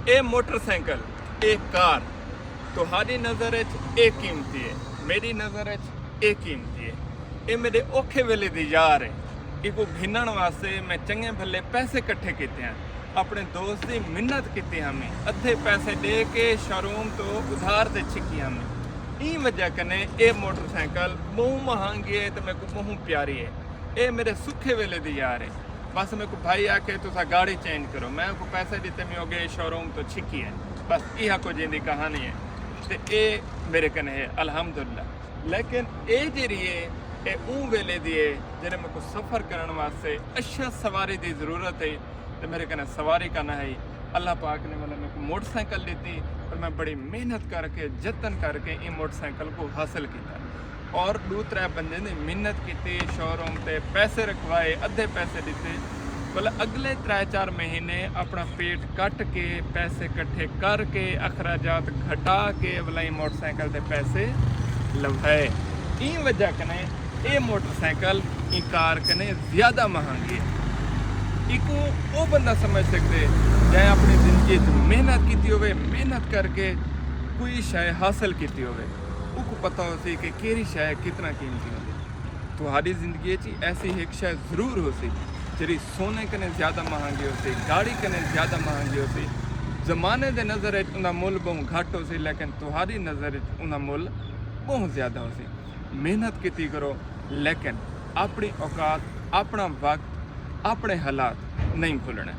ਇਹ ਮੋਟਰਸਾਈਕਲ, ਇਹ ਕਾਰ ਤੁਹਾਡੀ ਨਜ਼ਰ ਵਿੱਚ ਇਹ ਕੀਮਤੀ ਹੈ, ਮੇਰੀ ਨਜ਼ਰ ਵਿੱਚ ਇਹ ਕੀਮਤੀ ਹੈ। ਇਹ ਮੇਰੇ ਔਖੇ ਵੇਲੇ ਦੀ ਯਾਰ ਹੈ। ਇਹ ਕੋ ਘਿੰਨਣ ਵਾਸਤੇ ਮੈਂ ਚੰਗੇ ਭੱਲੇ ਪੈਸੇ ਇਕੱਠੇ ਕੀਤੇ ਹਨ, ਆਪਣੇ ਦੋਸਤ ਦੀ ਮਿਹਨਤ ਕੀਤੀ ਹਮੇ, ਅੱਧੇ ਪੈਸੇ ਦੇ ਕੇ ਸ਼ੋਰੂਮ ਤੋਂ ਉਧਾਰ ਤੇ ਛਿੱਕੀ ਹਮੇ। ਇਹ ਵਜ੍ਹਾ ਕਨੇ ਇਹ ਮੋਟਰਸਾਈਕਲ ਬਹੁਤ ਮਹਿੰਗੀ ਹੈ ਤੇ ਮੇਰੇ ਕੋ ਬਹੁਤ ਪਿਆਰੀ ਹੈ। ਇਹ ਮੇਰੇ ਸੁੱਖੇ ਵੇਲੇ ਦੀ ਯਾਰ है। बस मेरे को भाई आके तुसा गाड़ी चेंज करो, मैं को पैसे दिते में हो गए शोरूम तो छिकी है। बस यह को जिंदी कहानी है ते ये मेरे कने है अल्हम्दुलिल्लाह। लेकिन ये जी है ऊँ वेले दी है जिन्हें मेरे को सफ़र करने वास्ते अच्छा सवारी की ज़रूरत है तो मेरे कने सवारी करना है। अल्लाह पाक ने मतलब मेरे को मोटरसाइकिल दी और मैं बड़ी मेहनत करके जतन करके ये मोटरसाइकिल को हासिल किया और दो त्रै बंदे ने मेहनत की, शोरूम ते पैसे रखवाए, अद्धे पैसे दिते। मतलब अगले 3-4 महीने अपना पेट कट के पैसे इकट्ठे करके अखराजात घटा के भलाई मोटरसाइकिल के पैसे लवाए। ई वजह कने ये मोटरसाइकिल ई कार कने ज़्यादा महंगी है। इको वो बंदा समझ सकते चाहे अपनी जिंदगी मेहनत की होवे, मेहनत करके कोई शय हासिल की होवे, उसको पता हो सी कि केरी शय कितना कीमती होती। तुम्हारी जिंदगी ऐसी एक शय जरूर हो सी जी सोने कने ज़्यादा महंगी हो सी, गाड़ी कने ज़्यादा महंगी हो सी। जमाने के नज़र उनका मुल बहुत घट हो सी, लेकिन तुम्हारी नज़र उनका मुल बहुत ज़्यादा हो सी। मेहनत की करो, लेकिन अपनी औकात, अपना वक्त, अपने हालात नहीं भूलना।